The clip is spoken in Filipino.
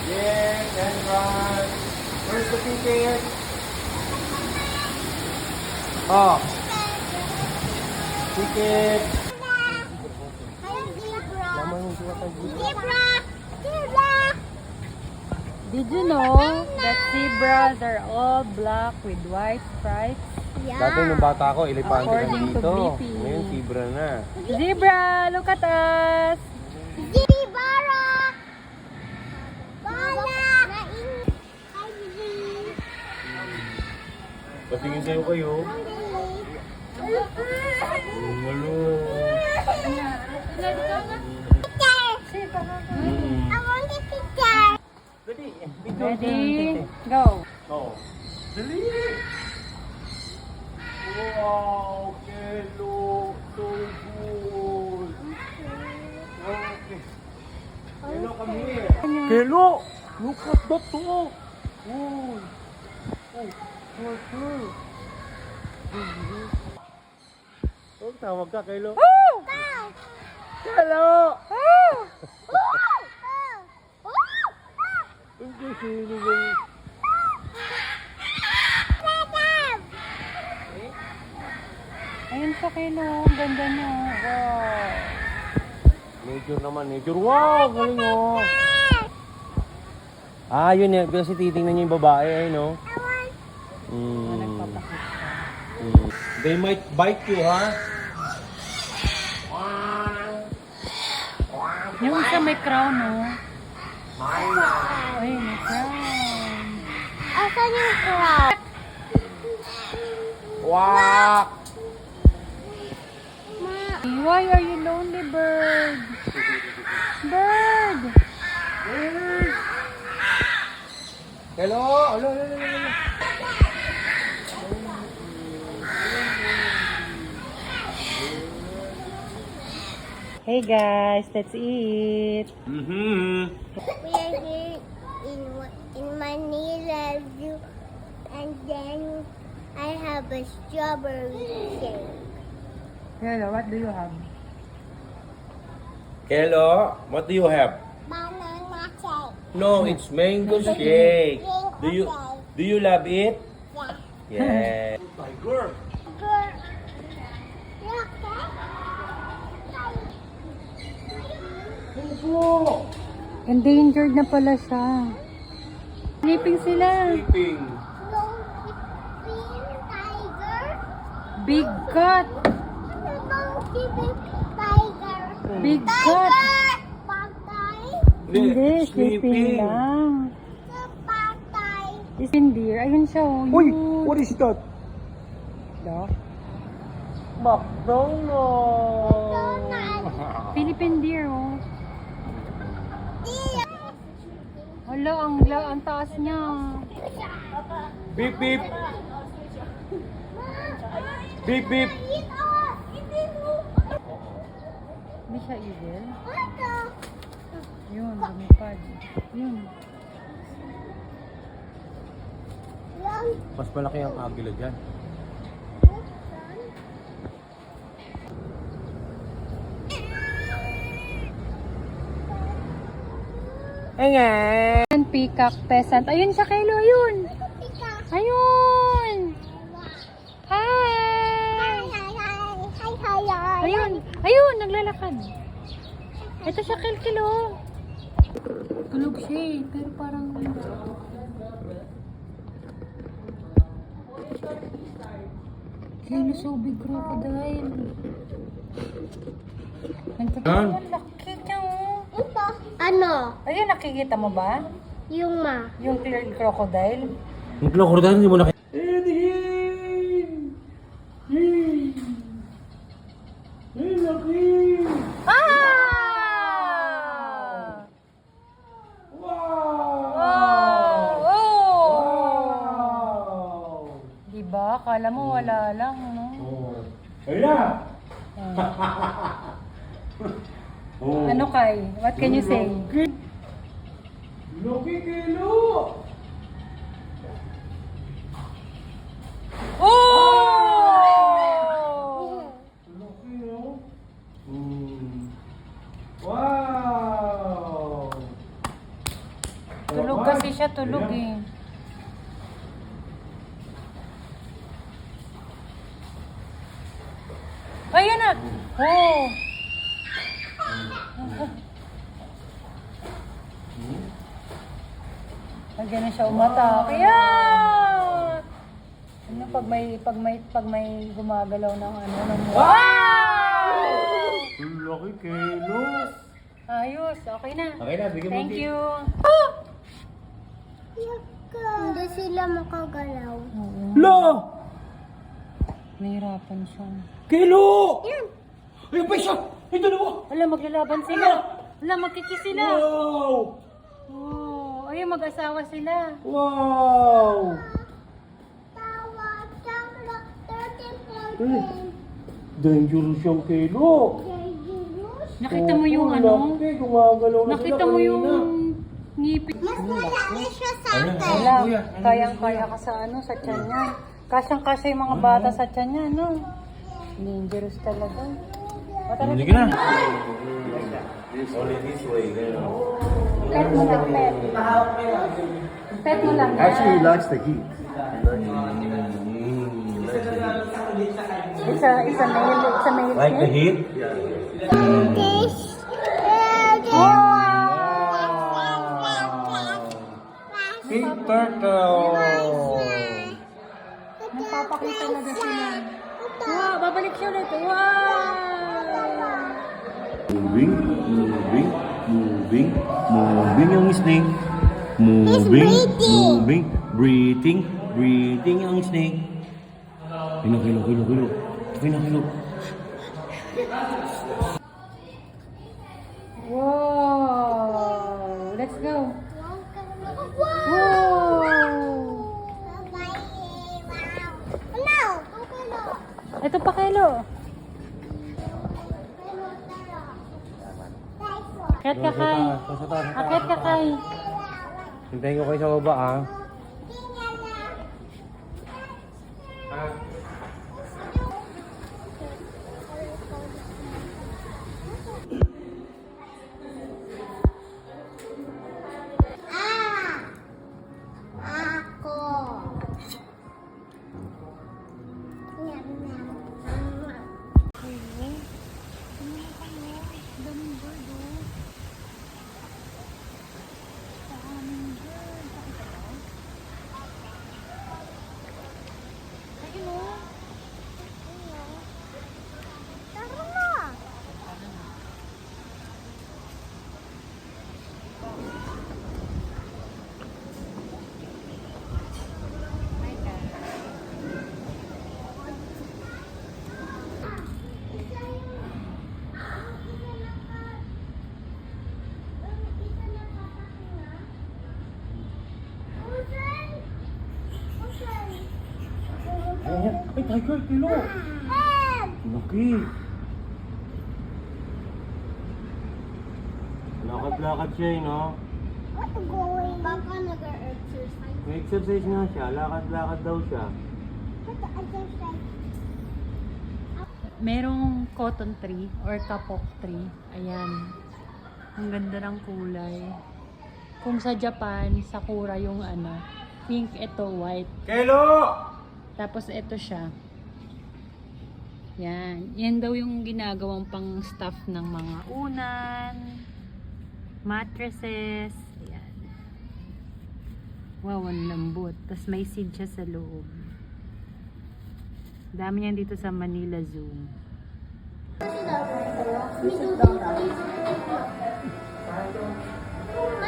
Yes, and run. Where's the ticket? Oh. Ticket. Zebra! Zebra! Did you know that zebras are all black with white stripes? Dati nung bata ako, elepante lang According to dito. BP. Ngayon, zebra na. Zebra, look at us! Zebra! Bala! Patingin sa'yo kayo. Malo. I want the picture. Ready? Go! Oh. Dali! Wow, Kelo! So good! Okay. Kelo, come here. Kelo! Look at that too! Oh! Oh, cool! Oh, tawag ka, Kelo. Kelo! Ang sino ba yun? Ayun sa kilo, ang ganda niya. Wow! Major naman, major. Wow, galing oh. Ah, yun eh. Kasi titingnan niyo yung babae, eh, no? They might bite you, ha? Yung isa may crown, oh. Ay, may crown. Asan yung crowd? Wak! Why are you lonely, bird? Bird! Hello? Hello, hello, hello, hello. Hey guys, let's eat. Mm-hmm. We are here in Manila Zoo, and then I have a strawberry shake. Hello, what do you have? Hello, what do you have? Banana shake. No, it's mango shake. Mango Do you love it? Yeah. Yeah. Tiger. Girl. You okay? Pupo. Endangered na pala siya. Sleeping sila. Sleeping. No, it's tiger. Big cat. Monkey big tiger. Big cat. Patay. Hindi, sleeping lang. The patay. Sleeping deer. Ayun siya, oh. Uy, Yun. what is that? Duck. McDonald's. Philippine deer, oh. Hala, ang taas niya. Beep beep. Beep beep. Hindi siya evil. Ito. Yun, lumipad. Yun. Lang. Mas malaki ang agila dyan. Ayan, peacock pheasant. Ayun siya, Kylo, ayun. Ayun. Hi. Ayun. Ayun, naglalakad. Ito siya, Kilo. Tulog siya eh, pero parang... Kilo, so big crocodile. Yan. Ang laki niya, oh. Ito. Ano? Ayun, nakikita mo ba? Yung ma. Yung clear crocodile. Yung crocodile, hindi mo nakita. Ah! Wow! Oh! Diba? Kala mo wala lang, no? Ayun na! Oh. Ano kay? What can you say? Loki Kilo! Oh! Loki, no? Wow! Tulog kasi siya, tulog eh. Ayan na! Oh! Lagyan na siya umatak. Ayan! Ano pag may gumagalaw ng ano ng wow! Laki kilo. Ayos, okay na. Okay na, bigyan mo Thank din. you. Hindi sila makagalaw. Oo. Lo! Nahirapan siya. Kilo! Ayun pa siya! Ito na mo! Wala, maglalaban sila. Wala, magkikis sila. Wow! Oh, ayun, mag-asawa sila. Wow! Tawa, tawa, 13, Eh, dangerous yung kilo. Nakita mo yung Oo, ano? laki, gumagalaw na Nakita sila mo kanina. yung ngipin. Mas malaki siya sa akin. Wala, kayang-kaya ka sa ano, sa tiyan niya. Kasyang-kasya yung mga bata sa tiyan niya, no? Dangerous talaga. Hindi ka na. Only this way. Pet mo lang, pet. Pet mo lang. Actually, he likes the heat. Isa male Like the snake. heat? This, Pink turtle. Nagpapakita talaga sila. Wow, babalik siya ulit. Wow! Moving, moving, moving, moving yung snake. Moving, moving, breathing, breathing yung snake. Kilo. Wow! Let's go. wow! Wow! No! Ito pa kilo. Akit ka kay. Akit ka kay. Hintayin ko kayo sa baba, ah. Ako. Tara na. Ay, tiger, kilo. Laki. Lakad-lakad siya, eh, no? What going? Baka nag-exercise. May exercise nga siya. Lakad-lakad daw siya. What exercise? Merong cotton tree or kapok tree. Ayan. Ang ganda ng kulay. Kung sa Japan, sakura yung ano, pink, ito white. Kilo! Tapos ito siya. Yan. Yan daw yung ginagawang pang stuff ng mga unan, mattresses. Ayan. Wow, ang lambot. Tapos may seed siya sa loob. Dami yan dito sa Manila Zoo. May